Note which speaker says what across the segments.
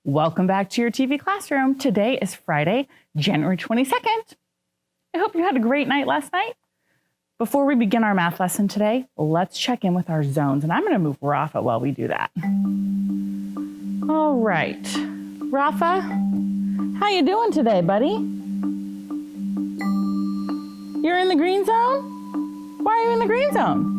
Speaker 1: Welcome back to your TV classroom. Today is Friday, January 22nd. I hope you had a great night last night. Before we begin our math lesson today, let's check in with our zones. And I'm going to move Rafa while we do that. All right. Rafa, how you doing today, buddy? You're in the green zone? Why are you in the green zone?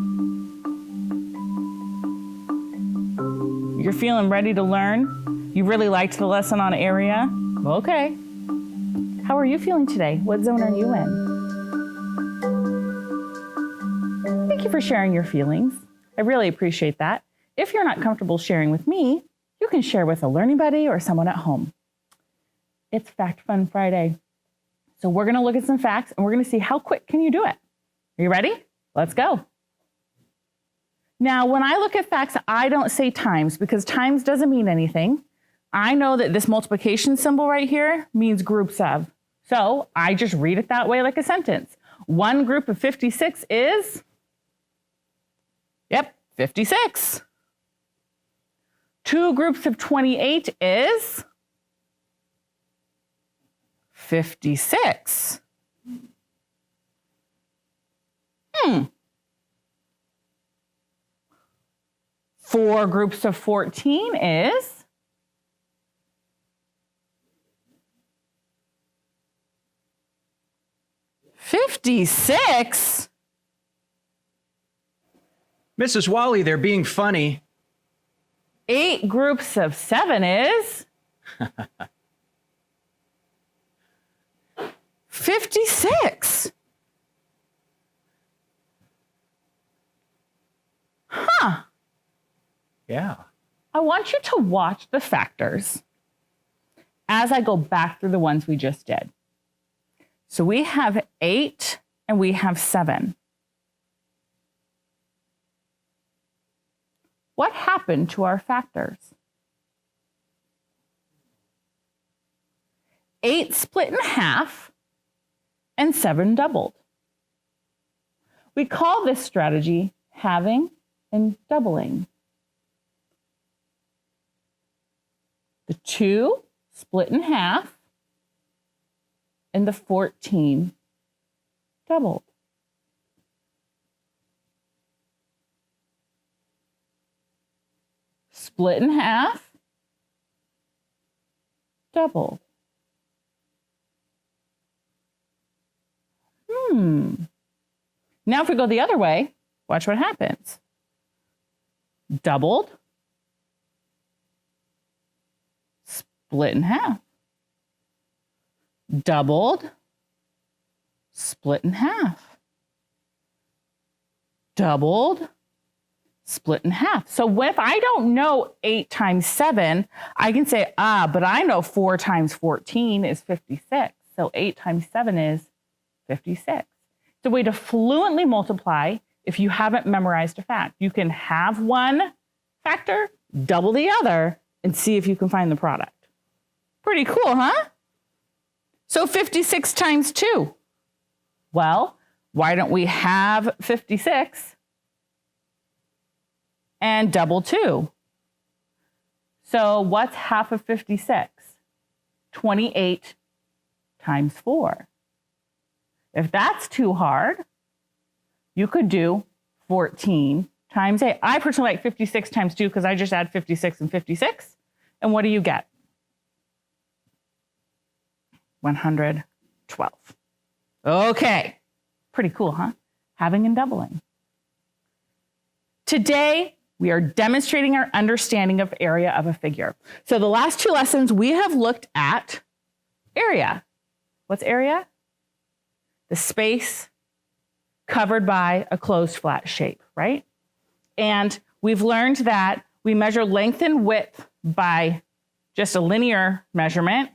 Speaker 1: You're feeling ready to learn? You really liked the lesson on area? Okay. How are you feeling today? What zone are you in? Thank you for sharing your feelings. I really appreciate that. If you're not comfortable sharing with me, you can share with a learning buddy or someone at home. It's Fact Fun Friday. So we're going to look at some facts and we're going to see how quick can you do it. Are you ready? Let's go. Now, when I look at facts, I don't say times because times doesn't mean anything. I know that this multiplication symbol right here means groups of. So I just read it that way like a sentence. One group of 56 is, 56. Two groups of 28 is 56. Four groups of 14 is 56?
Speaker 2: Mrs. Wally, they're being funny.
Speaker 1: 8 groups of 7 is 56. Huh.
Speaker 2: Yeah.
Speaker 1: I want you to watch the factors as I go back through the ones we just did. So we have 8 and we have 7. What happened to our factors? 8 split in half and 7 doubled. We call this strategy halving and doubling. The 2 split in half and the 14 doubled. Split in half, doubled. Now if we go the other way, watch what happens. Doubled, split in half. Doubled, split in half. Doubled, split in half. So if I don't know 8 times 7, I can say, but I know 4 times 14 is 56. So 8 times 7 is 56. It's a way to fluently multiply if you haven't memorized a fact. You can have one factor, double the other, and see if you can find the product. Pretty cool, huh? So 56 times 2. Well, why don't we have 56 and double 2? So what's half of 56? 28 times 4. If that's too hard, you could do 14 times 8. I personally like 56 times 2 because I just add 56 and 56. And what do you get? 112. Okay. Pretty cool, huh? Halving and doubling. Today, we are demonstrating our understanding of area of a figure. So the last 2 lessons, we have looked at area. What's area? The space covered by a closed flat shape, right? And we've learned that we measure length and width by just a linear measurement,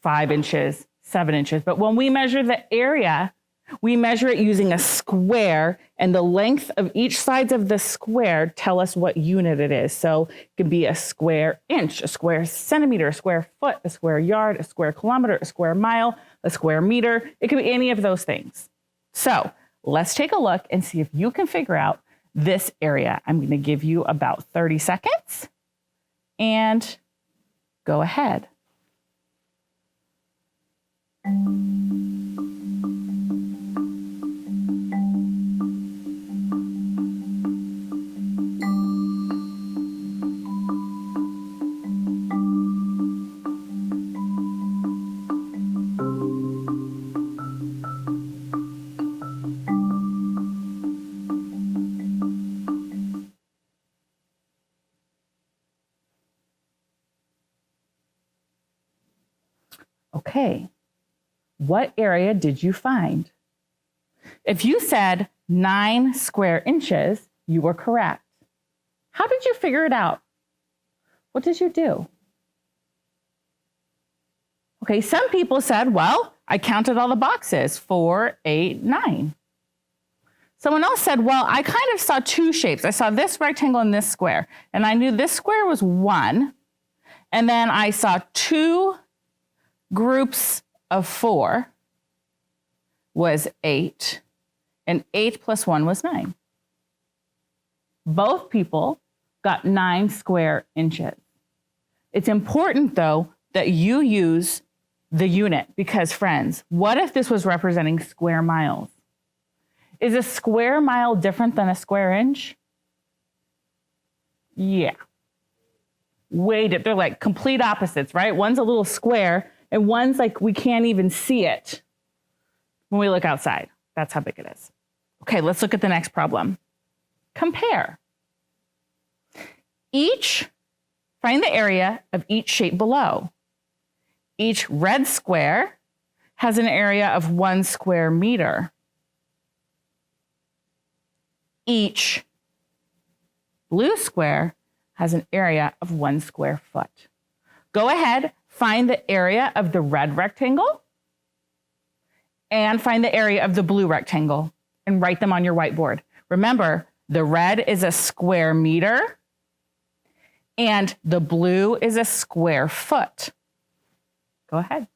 Speaker 1: 5 inches, 7 inches. But when we measure the area, we measure it using a square, and the length of each sides of the square tell us what unit it is. So it could be a square inch, a square centimeter, a square foot, a square yard, a square kilometer, a square mile, a square meter. It could be any of those things. So let's take a look and see if you can figure out this area. I'm going to give you about 30 seconds. And Go ahead. Okay, what area did you find? If you said 9 square inches, you were correct. How did you figure it out? What did you do? Okay, some people said, well, I counted all the boxes, 4, 8, 9. Someone else said, well, I kind of saw 2 shapes. I saw this rectangle and this square, and I knew this square was 1, and then I saw 2 groups of 4 was 8, and 8 plus 1 was 9. Both people got 9 square inches. It's important, though, that you use the unit because, friends, what if this was representing square miles? Is a square mile different than a square inch? Yeah. They're like complete opposites, right? One's a little square, and one's like we can't even see it when we look outside. That's how big it is. Okay, let's look at the next problem. Compare. Find the area of each shape below. Each red square has an area of 1 square meter. Each blue square has an area of 1 square foot. Go ahead, find the area of the red rectangle and find the area of the blue rectangle and write them on your whiteboard. Remember, the red is a square meter and the blue is a square foot. Go ahead.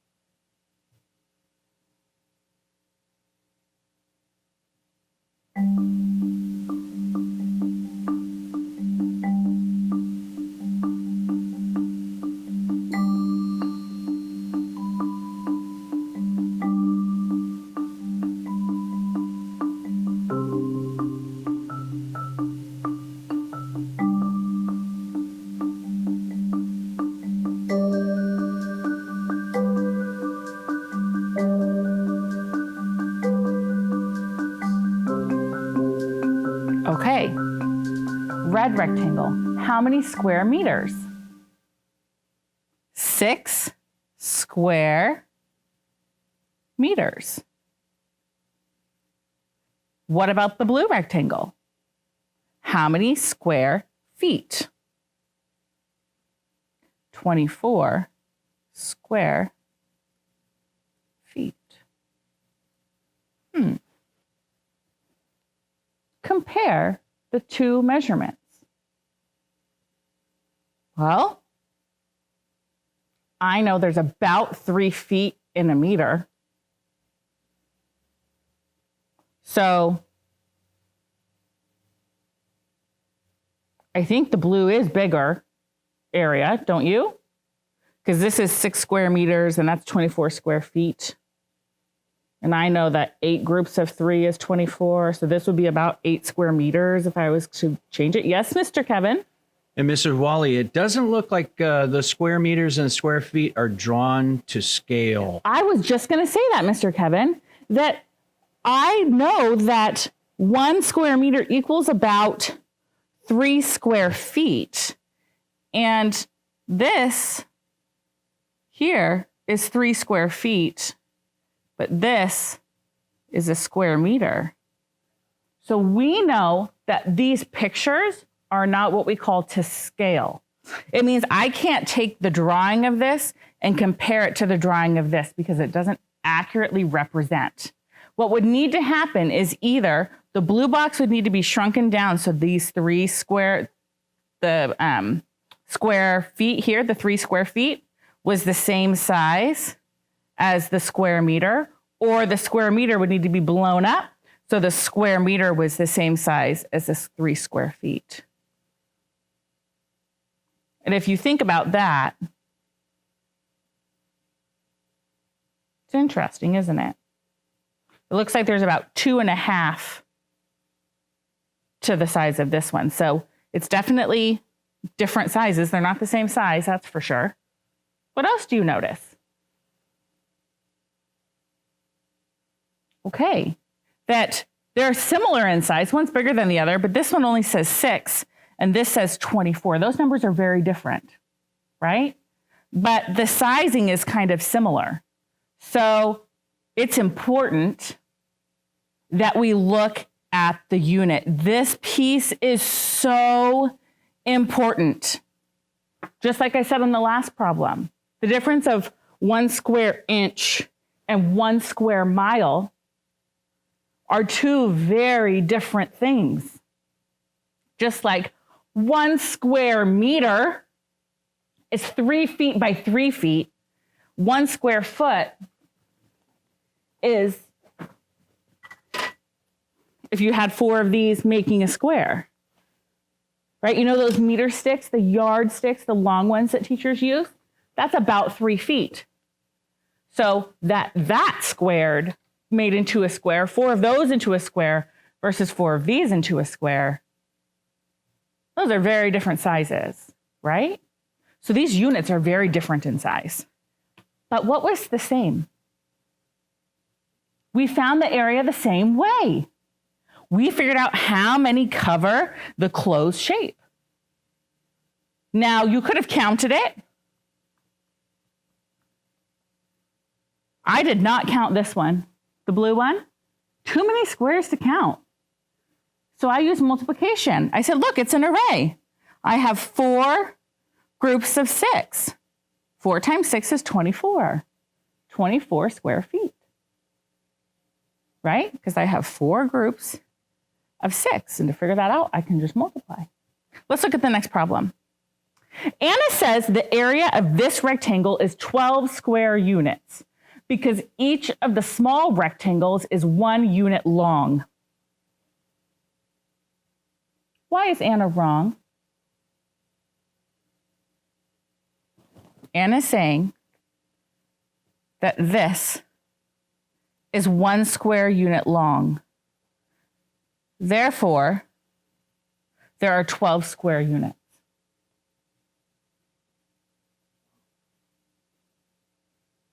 Speaker 1: Okay, red rectangle, how many square meters? 6 square meters. What about the blue rectangle? How many square feet? 24 square feet. Compare the 2 measurements. Well, I know there's about 3 feet in a meter. So I think the blue is bigger area, don't you? Because this is 6 square meters and that's 24 square feet. And I know that 8 groups of 3 is 24. So this would be about 8 square meters if I was to change it. Yes, Mr. Kevin?
Speaker 2: And Mrs. Wally, it doesn't look like the square meters and square feet are drawn to scale.
Speaker 1: I was just going to say that, Mr. Kevin, that I know that 1 square meter equals about 3 square feet. And this here is 3 square feet. But this is a square meter. So we know that these pictures are not what we call to scale. It means I can't take the drawing of this and compare it to the drawing of this because it doesn't accurately represent. What would need to happen is either the blue box would need to be shrunken down so these 3 square, square feet here, the 3 square feet was the same size as the square meter, or the square meter would need to be blown up so the square meter was the same size as this 3 square feet. And if you think about that, interesting, isn't it? It looks like there's about 2.5 to the size of this one. So it's definitely different sizes. They're not the same size, that's for sure. What else do you notice? Okay, that they're similar in size. One's bigger than the other, but this one only says 6 and this says 24. Those numbers are very different, right? But the sizing is kind of similar. So it's important that we look at the unit. This piece is so important. Just like I said on the last problem, the difference of 1 square inch and 1 square mile are two very different things. Just like 1 square meter is 3 feet by 3 feet, 1 square foot is, if you had 4 of these, making a square. Right? You know those meter sticks, the yard sticks, the long ones that teachers use? That's about 3 feet. So that squared made into a square, 4 of those into a square versus 4 of these into a square. Those are very different sizes, right? So these units are very different in size. But what was the same? We found the area the same way. We figured out how many cover the closed shape. Now, you could have counted it. I did not count this one, the blue one. Too many squares to count. So I used multiplication. I said, look, it's an array. I have 4 groups of 6. 4 times 6 is 24. 24 square feet. Right? Because I have 4 groups of 6. And to figure that out, I can just multiply. Let's look at the next problem. Anna says the area of this rectangle is 12 square units because each of the small rectangles is 1 unit long. Why is Anna wrong? Anna's saying that this is 1 square unit long. Therefore, there are 12 square units.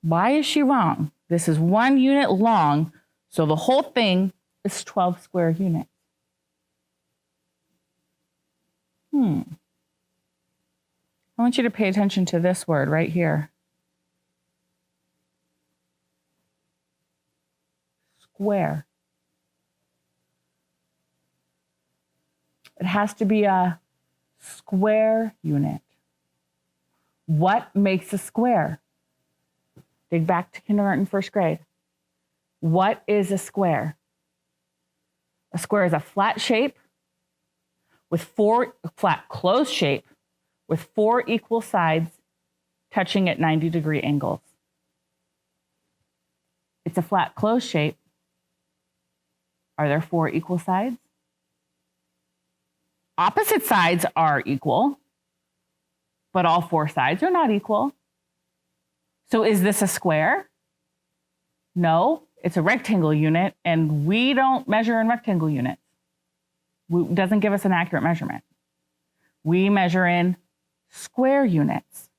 Speaker 1: Why is she wrong? This is 1 unit long, so the whole thing is 12 square units. I want you to pay attention to this word right here. Square. It has to be a square unit. What makes a square? Dig back to kindergarten, first grade. What is a square? A square is a flat shape with 4 flat closed shape with 4 equal sides touching at 90-degree angles. It's a flat closed shape. Are there 4 equal sides? Opposite sides are equal, but all 4 sides are not equal. So is this a square? No, it's a rectangle unit, and we don't measure in rectangle units. It doesn't give us an accurate measurement. We measure in square units.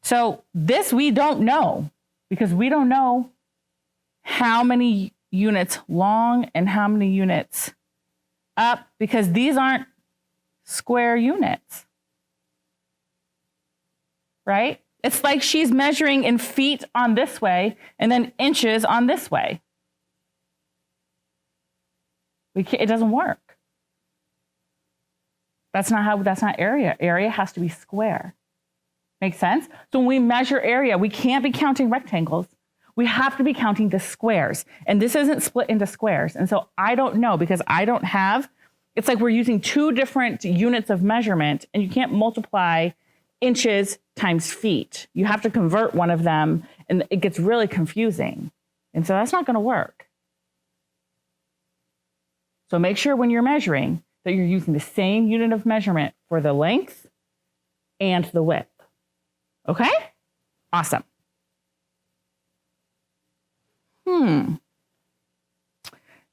Speaker 1: So this we don't know because we don't know how many units long and how many units up because these aren't square units, right? It's like she's measuring in feet on this way and then inches on this way. It doesn't work. That's not area. Area has to be square. Make sense? So when we measure area, we can't be counting rectangles. We have to be counting the squares. And this isn't split into squares. And so I don't know because I don't have, it's like we're using 2 different units of measurement and you can't multiply inches times feet. You have to convert one of them and it gets really confusing. And so that's not going to work. So make sure when you're measuring that you're using the same unit of measurement for the length and the width. Okay? Awesome.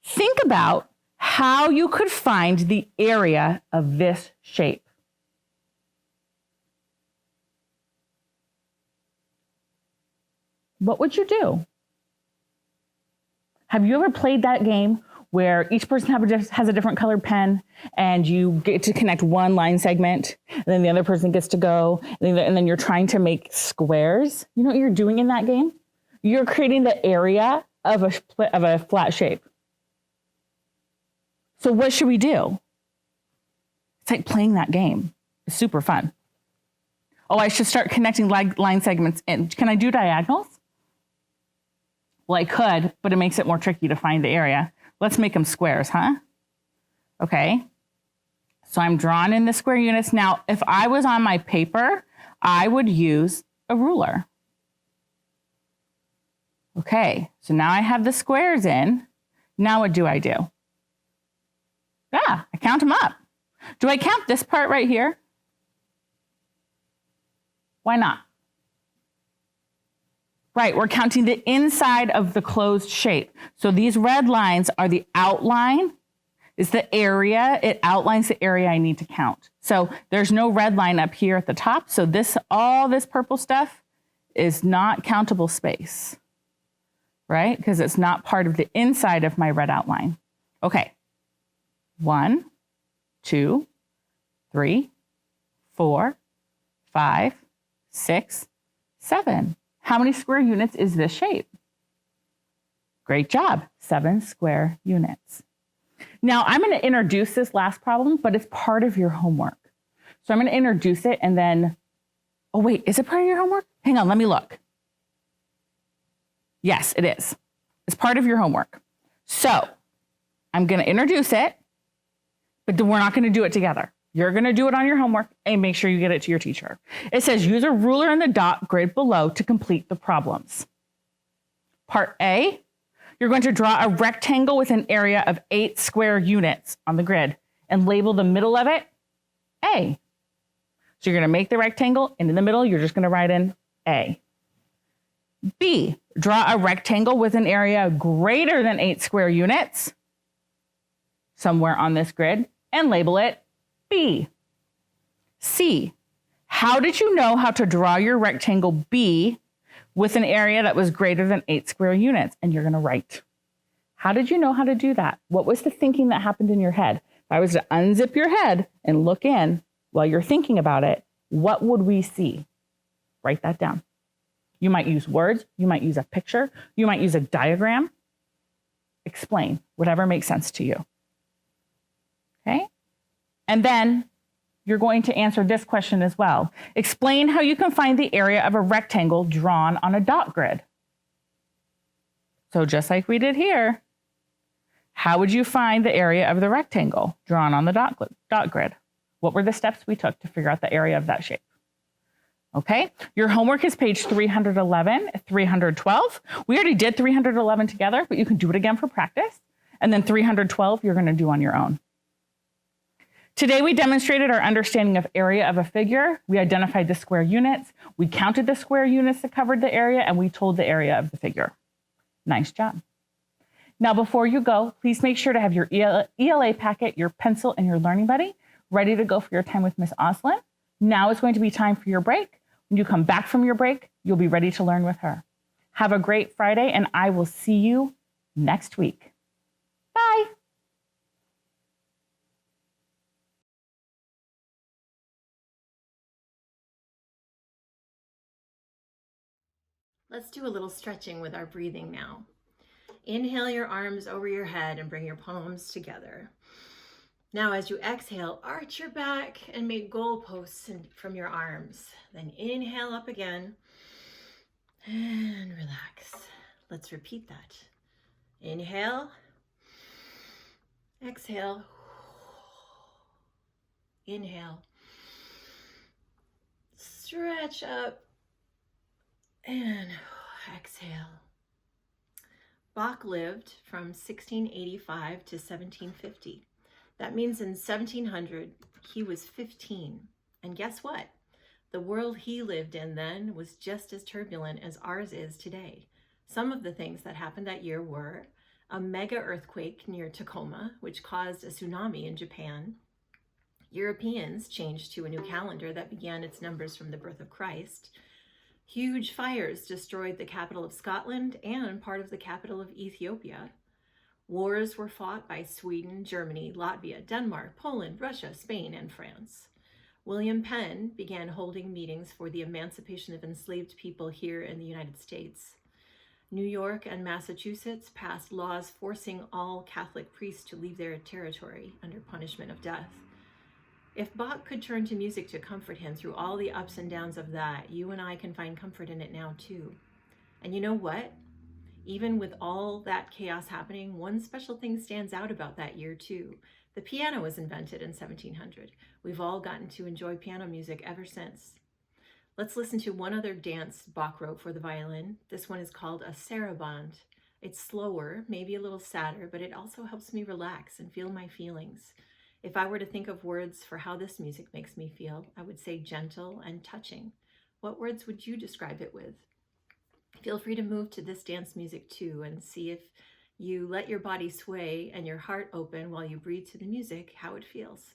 Speaker 1: Think about how you could find the area of this shape. What would you do? Have you ever played that game where each person has a different colored pen and you get to connect one line segment, and then the other person gets to go, and then you're trying to make squares? You know what you're doing in that game? You're creating the area of a flat shape. So what should we do? It's like playing that game. It's super fun. Oh, I should start connecting line segments in. Can I do diagonals? Well, I could, but it makes it more tricky to find the area. Let's make them squares, huh? Okay. So I'm drawing in the square units. Now, if I was on my paper, I would use a ruler. Okay, so now I have the squares in. Now what do? Yeah, I count them up. Do I count this part right here? Why not? Right, we're counting the inside of the closed shape. So these red lines are the outline, is the area. It outlines the area I need to count. So there's no red line up here at the top. So all this purple stuff is not countable space, right? Because it's not part of the inside of my red outline. Okay, 1, 2, 3, 4, 5, 6, 7. How many square units is this shape? Great job, 7 square units. Now I'm going to introduce this last problem, but it's part of your homework. So I'm going to introduce it and then, oh wait, is it part of your homework? Hang on, let me look. Yes, it is. It's part of your homework. So I'm going to introduce it, but we're not going to do it together. You're going to do it on your homework and make sure you get it to your teacher. It says use a ruler in the dot grid below to complete the problems. Part A, you're going to draw a rectangle with an area of 8 square units on the grid and label the middle of it A. So you're going to make the rectangle, and in the middle, you're just going to write in A. B, draw a rectangle with an area greater than 8 square units somewhere on this grid and label it B. C, how did you know how to draw your rectangle B with an area that was greater than 8 square units? And you're going to write. How did you know how to do that? What was the thinking that happened in your head? If I was to unzip your head and look in while you're thinking about it, what would we see? Write that down. You might use words. You might use a picture. You might use a diagram. Explain whatever makes sense to you. Okay? And then you're going to answer this question as well. Explain how you can find the area of a rectangle drawn on a dot grid. So just like we did here, how would you find the area of the rectangle drawn on the dot grid? What were the steps we took to figure out the area of that shape? Okay, your homework is page 311, 312. We already did 311 together, but you can do it again for practice. And then 312, you're going to do on your own. Today, we demonstrated our understanding of area of a figure. We identified the square units. We counted the square units that covered the area, and we told the area of the figure. Nice job. Now, before you go, please make sure to have your ELA packet, your pencil, and your learning buddy ready to go for your time with Miss Oslin. Now is going to be time for your break. When you come back from your break, you'll be ready to learn with her. Have a great Friday, and I will see you next week. Bye.
Speaker 3: Let's do a little stretching with our breathing now. Inhale your arms over your head and bring your palms together. Now, as you exhale, arch your back and make goalposts from your arms. Then inhale up again and relax. Let's repeat that. Inhale, exhale, inhale, stretch up, and exhale. Bach lived from 1685 to 1750. That means in 1700, he was 15. And guess what? The world he lived in then was just as turbulent as ours is today. Some of the things that happened that year were a mega earthquake near Tacoma, which caused a tsunami in Japan. Europeans changed to a new calendar that began its numbers from the birth of Christ. Huge fires destroyed the capital of Scotland and part of the capital of Ethiopia. Wars were fought by Sweden, Germany, Latvia, Denmark, Poland, Russia, Spain, and France. William Penn began holding meetings for the emancipation of enslaved people here in the United States. New York and Massachusetts passed laws forcing all Catholic priests to leave their territory under punishment of death. If Bach could turn to music to comfort him through all the ups and downs of that, you and I can find comfort in it now too. And you know what? Even with all that chaos happening, one special thing stands out about that year too. The piano was invented in 1700. We've all gotten to enjoy piano music ever since. Let's listen to one other dance Bach wrote for the violin. This one is called a sarabande. It's slower, maybe a little sadder, but it also helps me relax and feel my feelings. If I were to think of words for how this music makes me feel, I would say gentle and touching. What words would you describe it with? Feel free to move to this dance music too and see if you let your body sway and your heart open while you breathe to the music, how it feels.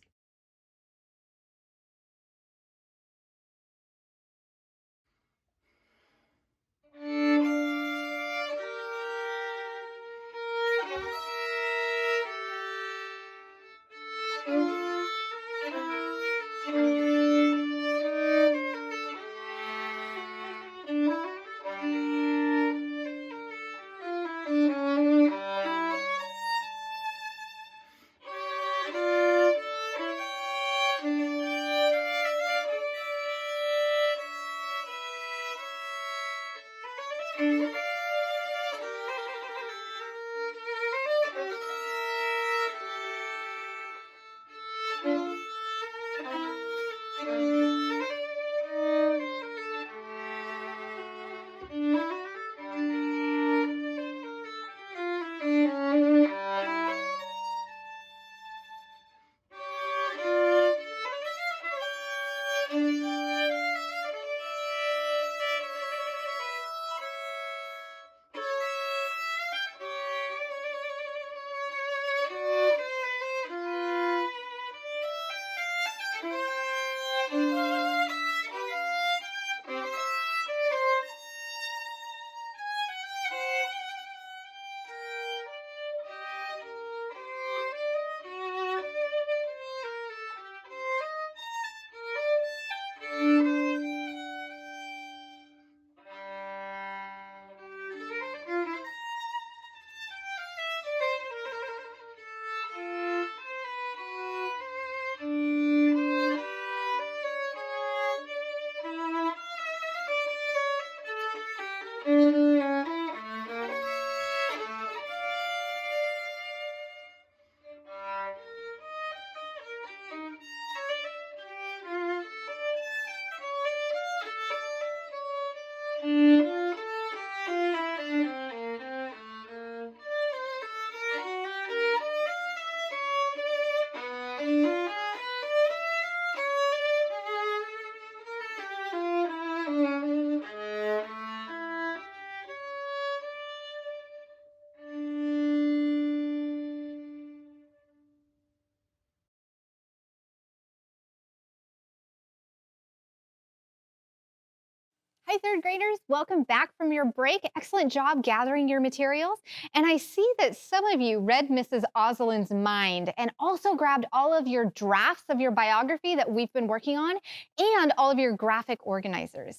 Speaker 4: Hi, third graders. Welcome back from your break. Excellent job gathering your materials. And I see that some of you read Mrs. Oselin's mind and also grabbed all of your drafts of your biography that we've been working on and all of your graphic organizers.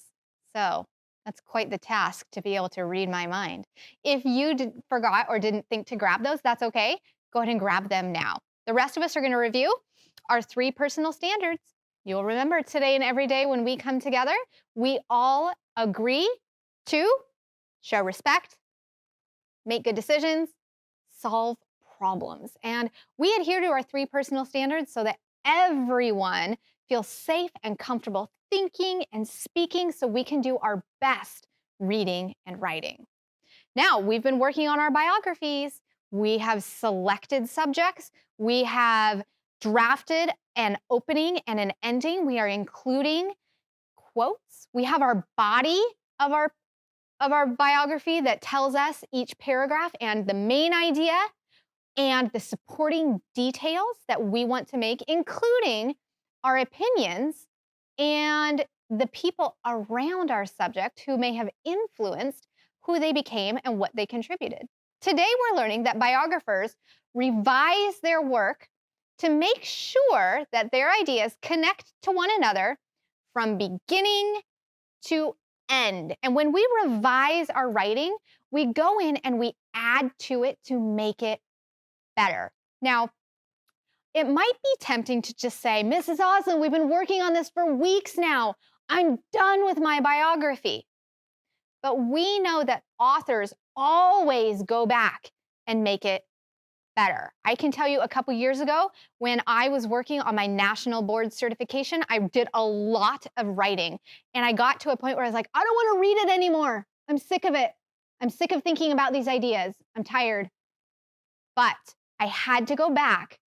Speaker 4: So that's quite the task to be able to read my mind. If you forgot or didn't think to grab those, that's okay. Go ahead and grab them now. The rest of us are going to review our 3 personal standards. You'll remember today and every day when we come together, we all agree to show respect, make good decisions, solve problems. And we adhere to our 3 personal standards so that everyone feels safe and comfortable thinking and speaking so we can do our best reading and writing. Now, we've been working on our biographies. We have selected subjects. We have drafted an opening and an ending. We are including quotes. We have our body of of our biography that tells us each paragraph and the main idea and the supporting details that we want to make, including our opinions and the people around our subject who may have influenced who they became and what they contributed. Today, we're learning that biographers revise their work to make sure that their ideas connect to one another from beginning to end. And when we revise our writing, we go in and we add to it to make it better. Now, it might be tempting to just say, Mrs. Oslin, we've been working on this for weeks now. I'm done with my biography. But we know that authors always go back and make it better. I can tell you a couple years ago, when I was working on my national board certification, I did a lot of writing. And I got to a point where I was like, I don't want to read it anymore. I'm sick of it. I'm sick of thinking about these ideas. I'm tired. But I had to go back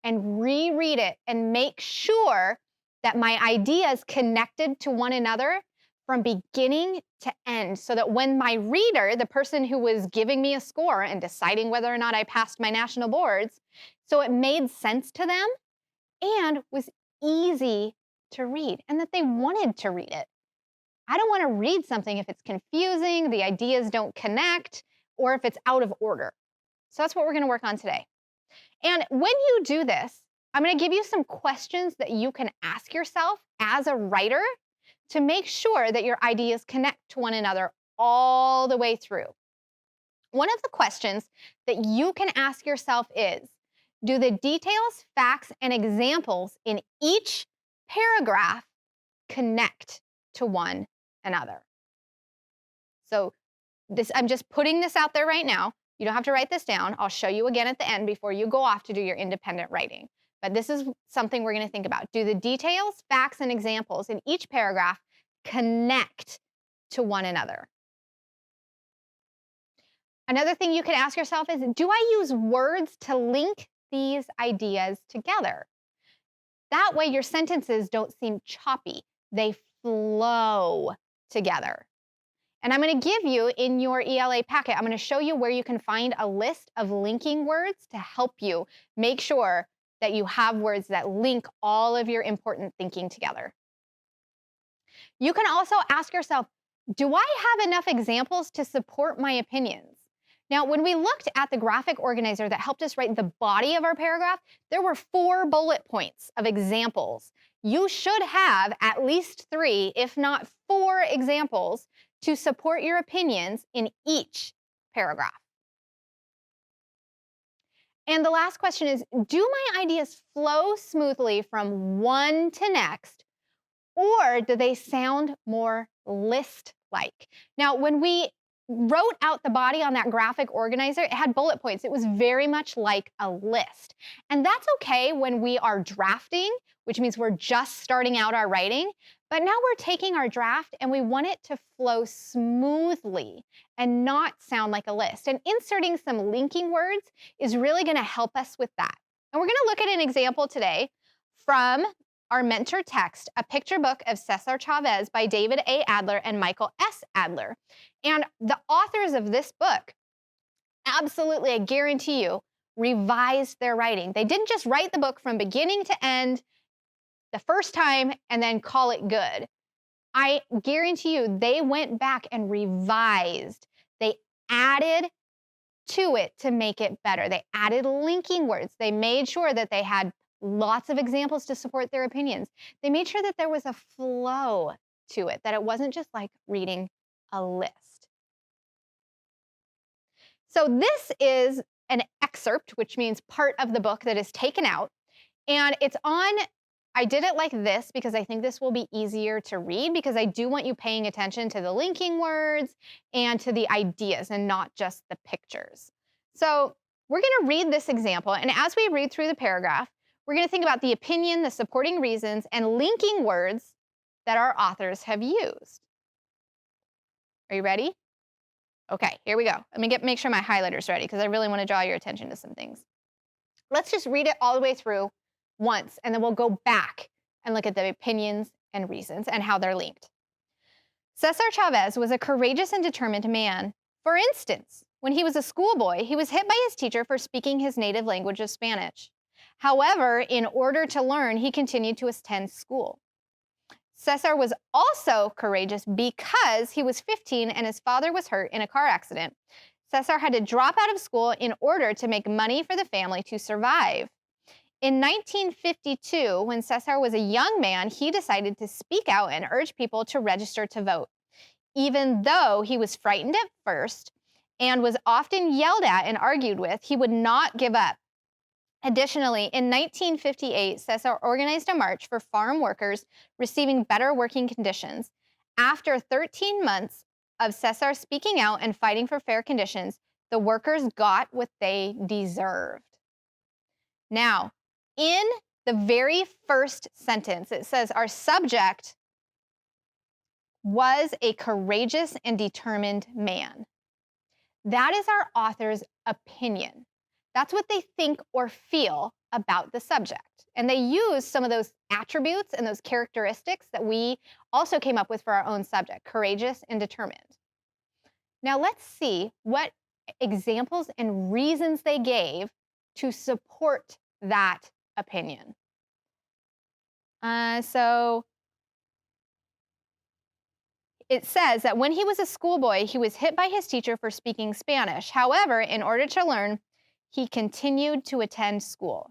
Speaker 4: and reread it and make sure that my ideas connected to one another from beginning to end, so that when my reader, the person who was giving me a score and deciding whether or not I passed my national boards, so it made sense to them and was easy to read and that they wanted to read it. I don't want to read something if it's confusing, the ideas don't connect, or if it's out of order. So that's what we're going to work on today. And when you do this, I'm going to give you some questions that you can ask yourself as a writer to make sure that your ideas connect to one another all the way through. One of the questions that you can ask yourself is, do the details, facts, and examples in each paragraph connect to one another? So I'm just putting this out there right now. You don't have to write this down. I'll show you again at the end before you go off to do your independent writing. But this is something we're going to think about. Do the details, facts, and examples in each paragraph connect to one another? Another thing you can ask yourself is, do I use words to link these ideas together? That way your sentences don't seem choppy. They flow together. And I'm going to give you in your ELA packet, I'm going to show you where you can find a list of linking words to help you make sure that you have words that link all of your important thinking together. You can also ask yourself, do I have enough examples to support my opinions? Now, when we looked at the graphic organizer that helped us write the body of our paragraph, there were 4 bullet points of examples. You should have at least 3, if not 4 examples to support your opinions in each paragraph. And the last question is, do my ideas flow smoothly from one to next, or do they sound more list-like? Now, when we wrote out the body on that graphic organizer, it had bullet points. It was very much like a list. And that's okay when we are drafting, which means we're just starting out our writing. But now we're taking our draft and we want it to flow smoothly and not sound like a list. And inserting some linking words is really going to help us with that. And we're going to look at an example today from our mentor text, A Picture Book of Cesar Chavez by David A. Adler and Michael S. Adler. And the authors of this book, absolutely, I guarantee you, revised their writing. They didn't just write the book from beginning to end the first time and then call it good. I guarantee you, they went back and revised. They added to it to make it better. They added linking words. They made sure that they had lots of examples to support their opinions. They made sure that there was a flow to it, that it wasn't just like reading a list. So this is an excerpt, which means part of the book that is taken out. And it's on, I did it like this because I think this will be easier to read, because I do want you paying attention to the linking words and to the ideas and not just the pictures. So we're going to read this example. And as we read through the paragraph, we're going to think about the opinion, the supporting reasons, and linking words that our authors have used. Are you ready? Okay, here we go. Let me make sure my highlighter's ready, because I really want to draw your attention to some things. Let's just read it all the way through once, and then we'll go back and look at the opinions and reasons and how they're linked. Cesar Chavez was a courageous and determined man. For instance, when he was a schoolboy, he was hit by his teacher for speaking his native language of Spanish. However, in order to learn, he continued to attend school. Cesar was also courageous because he was 15 and his father was hurt in a car accident. Cesar had to drop out of school in order to make money for the family to survive. In 1952, when Cesar was a young man, he decided to speak out and urge people to register to vote. Even though he was frightened at first and was often yelled at and argued with, he would not give up. Additionally, in 1958, Cesar organized a march for farm workers receiving better working conditions. After 13 months of Cesar speaking out and fighting for fair conditions, the workers got what they deserved. Now, in the very first sentence, it says, our subject was a courageous and determined man. That is our author's opinion. That's what they think or feel about the subject. And they use some of those attributes and those characteristics that we also came up with for our own subject, courageous and determined. Now let's see what examples and reasons they gave to support that opinion. So it says that when he was a schoolboy, he was hit by his teacher for speaking Spanish. However, in order to learn, he continued to attend school.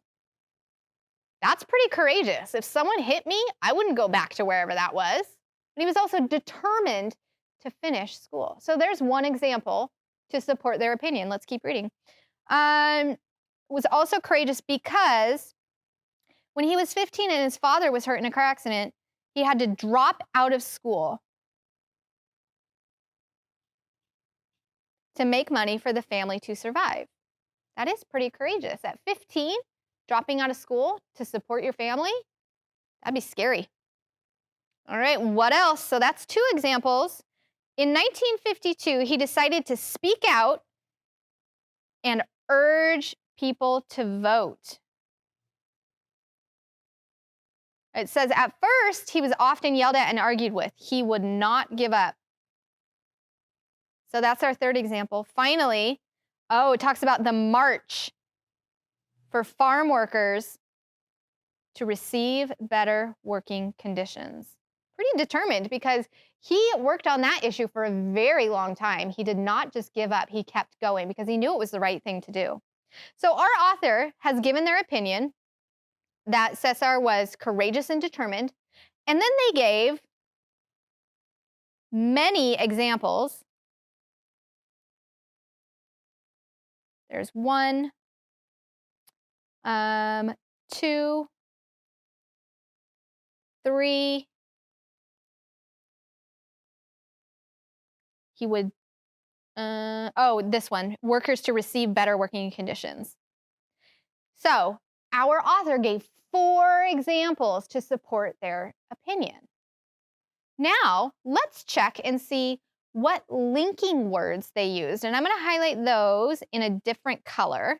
Speaker 4: That's pretty courageous. If someone hit me, I wouldn't go back to wherever that was. But he was also determined to finish school. So there's one example to support their opinion. Let's keep reading. Was also courageous because when he was 15 and his father was hurt in a car accident, he had to drop out of school to make money for the family to survive. That is pretty courageous. At 15, dropping out of school to support your family, that'd be scary. All right, what else? So that's two examples. In 1952, he decided to speak out and urge people to vote. It says at first, he was often yelled at and argued with. He would not give up. So that's our third example. Finally, it talks about the march for farm workers to receive better working conditions. Pretty determined because he worked on that issue for a very long time. He did not just give up. He kept going because he knew it was the right thing to do. So our author has given their opinion that Cesar was courageous and determined. And then they gave many examples. There's 1, 2, 3. He would, this one, workers to receive better working conditions. So our author gave 4 examples to support their opinion. Now, let's check and see what linking words they used. And I'm going to highlight those in a different color.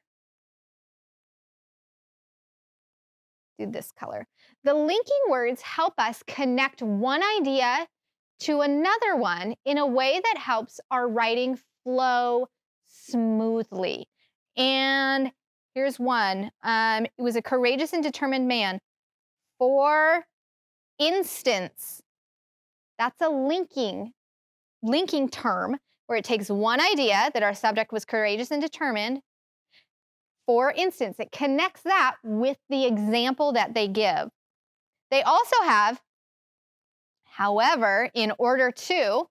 Speaker 4: Do this color. The linking words help us connect one idea to another one in a way that helps our writing flow smoothly. And here's one. It was a courageous and determined man. For instance, that's a linking term where it takes one idea that our subject was courageous and determined. For instance, it connects that with the example that they give. They also have, however, in order to,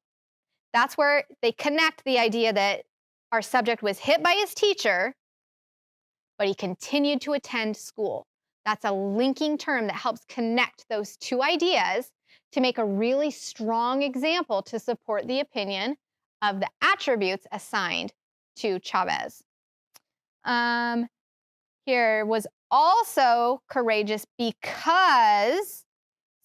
Speaker 4: that's where they connect the idea that our subject was hit by his teacher, but he continued to attend school. That's a linking term that helps connect those two ideas to make a really strong example to support the opinion of the attributes assigned to Chavez. Here was also courageous because,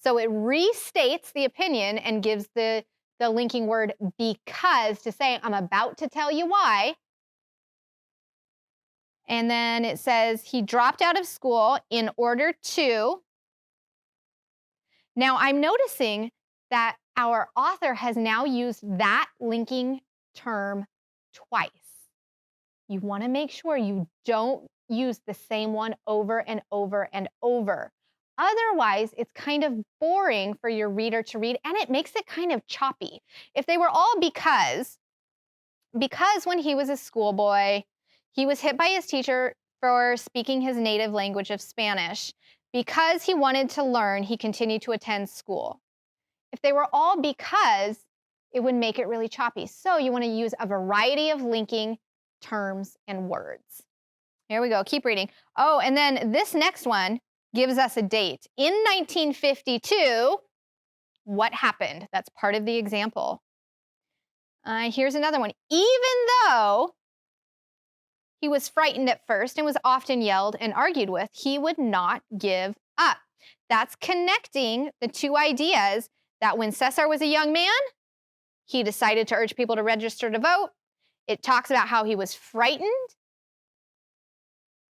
Speaker 4: so it restates the opinion and gives the linking word because to say, I'm about to tell you why. And then it says he dropped out of school in order to. Now I'm noticing that our author has now used that linking term twice. You want to make sure you don't use the same one over and over and over. Otherwise, it's kind of boring for your reader to read, and it makes it kind of choppy. If they were all because when he was a schoolboy, he was hit by his teacher for speaking his native language of Spanish. Because he wanted to learn, he continued to attend school. If they were all because, it would make it really choppy. So you want to use a variety of linking terms and words. Here we go. Keep reading. Oh, and then this next one gives us a date. In 1952, what happened? That's part of the example. Here's another one. Even though he was frightened at first and was often yelled and argued with, he would not give up. That's connecting the two ideas that when Cesar was a young man, he decided to urge people to register to vote. It talks about how he was frightened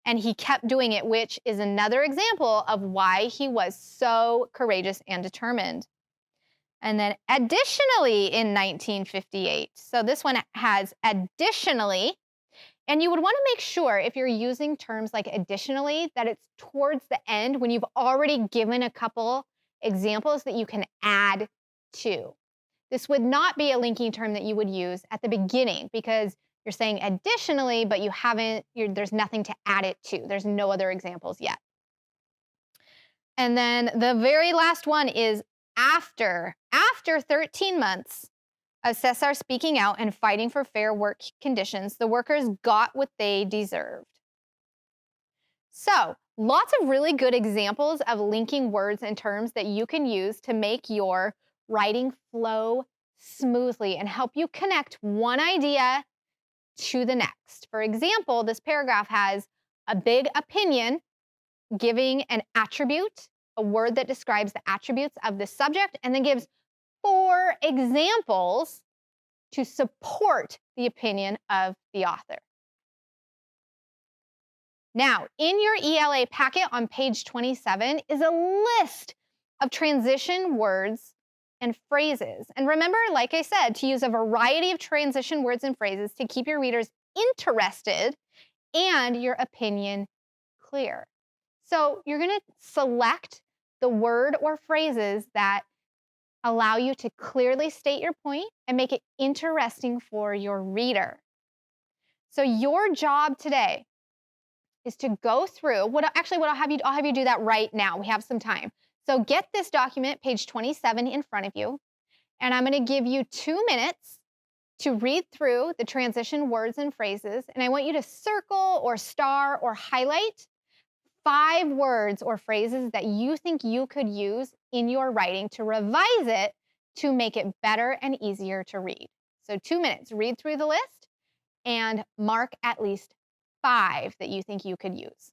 Speaker 4: and he kept doing it, which is another example of why he was so courageous and determined. And then additionally in 1958, so this one has additionally, and you would want to make sure if you're using terms like additionally that it's towards the end when you've already given a couple examples that you can add to. This would not be a linking term that you would use at the beginning because you're saying additionally, but there's nothing to add it to. There's no other examples yet. And then the very last one is after 13 months of Cesar speaking out and fighting for fair work conditions, the workers got what they deserved. So, lots of really good examples of linking words and terms that you can use to make your writing flow smoothly and help you connect one idea to the next. For example, this paragraph has a big opinion giving an attribute, a word that describes the attributes of the subject, and then gives 4 examples to support the opinion of the author. Now, in your ELA packet on page 27 is a list of transition words and phrases. And remember, like I said, to use a variety of transition words and phrases to keep your readers interested and your opinion clear. So you're going to select the word or phrases that allow you to clearly state your point and make it interesting for your reader. So your job today is to go through, I'll have you do that right now. We have some time. So get this document, page 27, in front of you, and I'm going to give you 2 minutes to read through the transition words and phrases, and I want you to circle or star or highlight 5 words or phrases that you think you could use in your writing to revise it to make it better and easier to read. So 2 minutes, read through the list and mark at least 5 that you think you could use.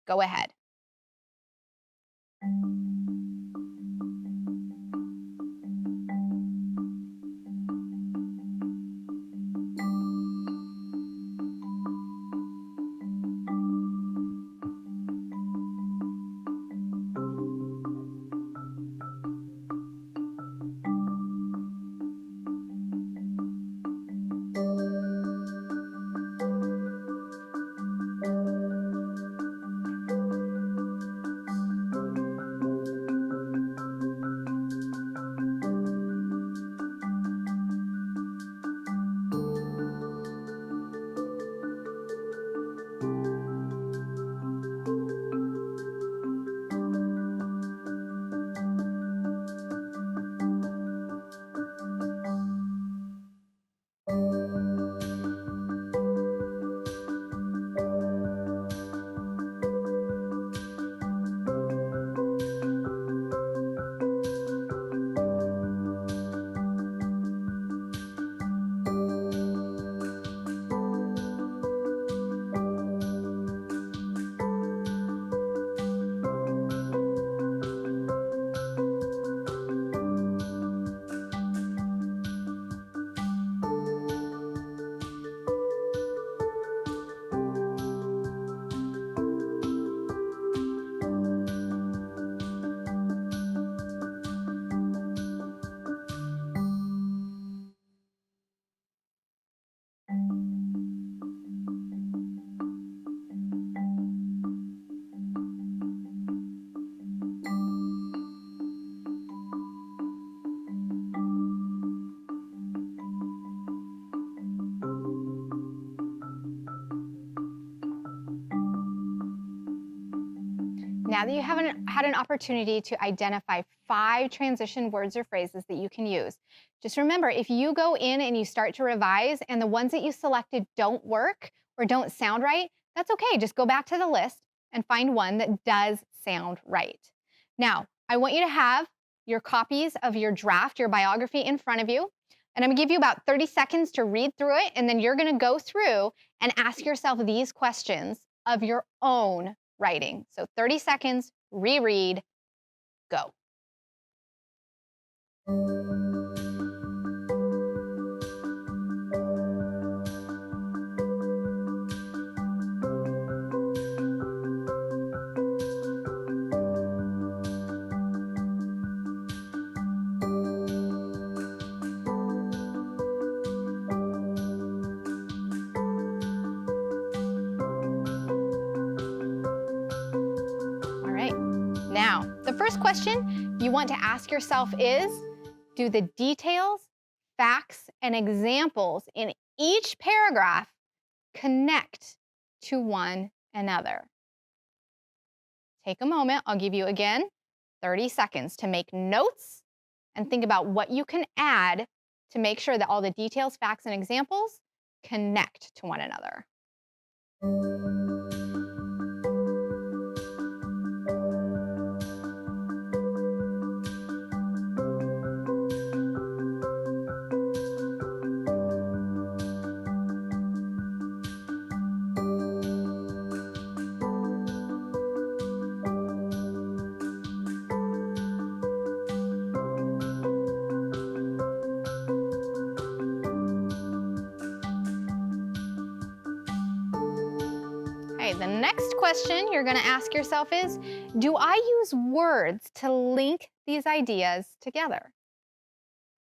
Speaker 4: Go ahead. Now that you have had an opportunity to identify 5 transition words or phrases that you can use, just remember, if you go in and you start to revise and the ones that you selected don't work or don't sound right, that's okay. Just go back to the list and find one that does sound right. Now, I want you to have your copies of your draft, your biography in front of you. And I'm gonna give you about 30 seconds to read through it, and then you're gonna go through and ask yourself these questions of your own writing. So 30 seconds, reread, go. Now, the first question you want to ask yourself is, do the details, facts, and examples in each paragraph connect to one another? Take a moment. I'll give you again 30 seconds to make notes and think about what you can add to make sure that all the details, facts, and examples connect to one another. The next question you're going to ask yourself is, do I use words to link these ideas together?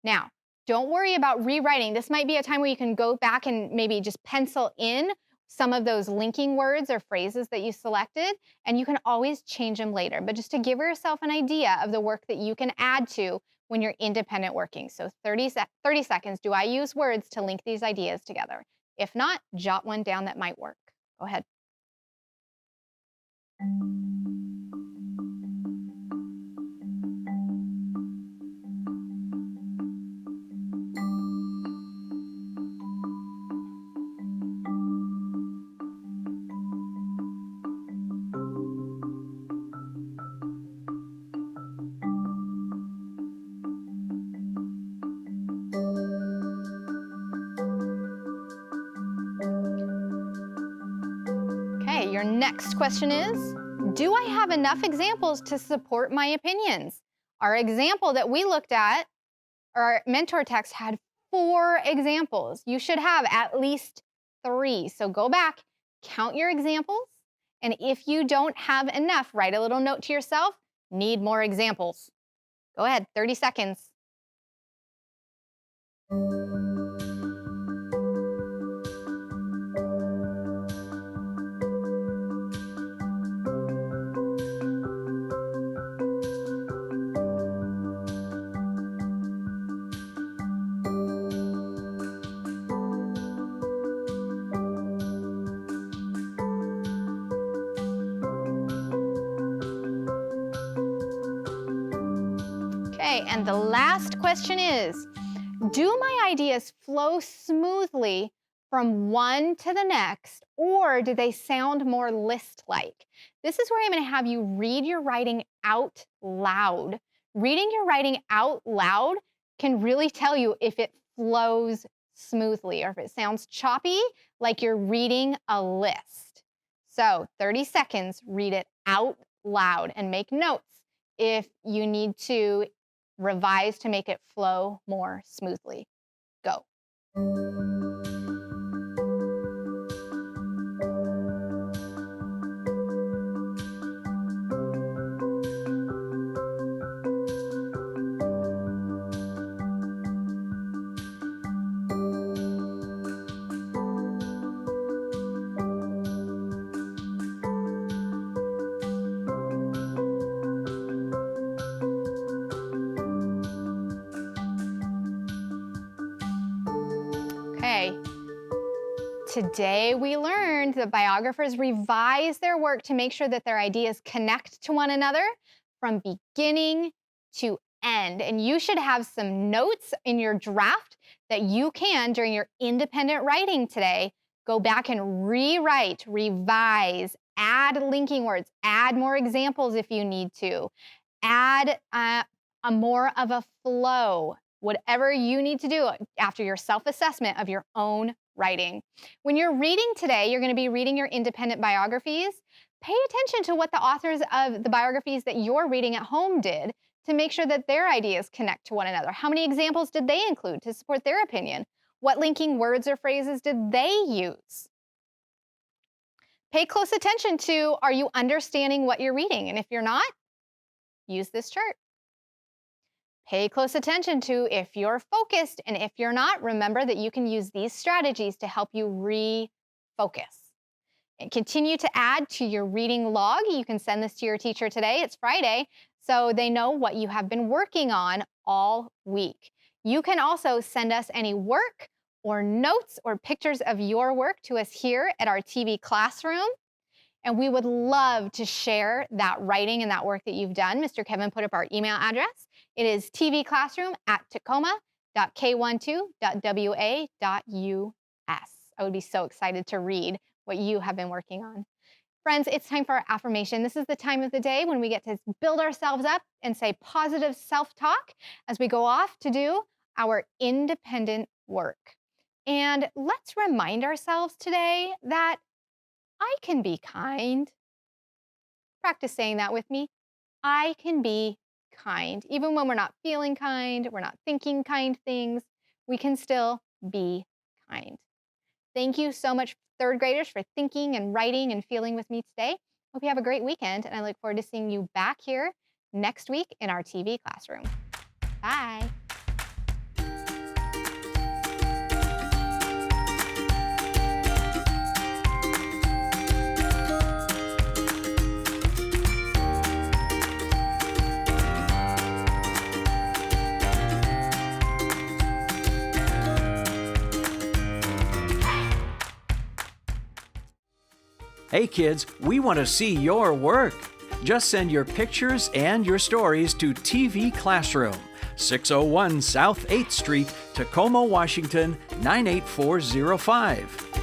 Speaker 4: Now, don't worry about rewriting. This might be a time where you can go back and maybe just pencil in some of those linking words or phrases that you selected, and you can always change them later. But just to give yourself an idea of the work that you can add to when you're independent working. So 30 seconds, do I use words to link these ideas together? If not, jot one down that might work. Go ahead. Okay, your next question is, do I have enough examples to support my opinions? Our example that we looked at, our mentor text had 4 examples. You should have at least 3. So go back, count your examples, and if you don't have enough, write a little note to yourself, need more examples. Go ahead, 30 seconds. And the last question is, do my ideas flow smoothly from one to the next, or do they sound more list-like? This is where I'm going to have you read your writing out loud. Reading your writing out loud can really tell you if it flows smoothly or if it sounds choppy, like you're reading a list. So 30 seconds, read it out loud and make notes if you need to revise to make it flow more smoothly. Go. Today we learned that biographers revise their work to make sure that their ideas connect to one another from beginning to end. And you should have some notes in your draft that you can, during your independent writing today, go back and rewrite, revise, add linking words, add more examples if you need to, add a more of a flow, whatever you need to do after your self-assessment of your own writing. When you're reading today, you're going to be reading your independent biographies. Pay attention to what the authors of the biographies that you're reading at home did to make sure that their ideas connect to one another. How many examples did they include to support their opinion? What linking words or phrases did they use? Pay close attention to, are you understanding what you're reading? And if you're not, use this chart. Pay close attention to if you're focused, and if you're not, remember that you can use these strategies to help you refocus. And continue to add to your reading log. You can send this to your teacher today. It's Friday, so they know what you have been working on all week. You can also send us any work or notes or pictures of your work to us here at our TV classroom. And we would love to share that writing and that work that you've done. Mr. Kevin put up our email address. It is tvclassroom@tacoma.k12.wa.us. I would be so excited to read what you have been working on. Friends, it's time for our affirmation. This is the time of the day when we get to build ourselves up and say positive self-talk as we go off to do our independent work. And let's remind ourselves today that I can be kind. Practice saying that with me. I can be kind. Even when we're not feeling kind, we're not thinking kind things, we can still be kind. Thank you so much, third graders, for thinking and writing and feeling with me today. Hope you have a great weekend, and I look forward to seeing you back here next week in our TV classroom. Bye.
Speaker 2: Hey kids, we want to see your work. Just send your pictures and your stories to TV Classroom, 601 South 8th Street, Tacoma, Washington, 98405.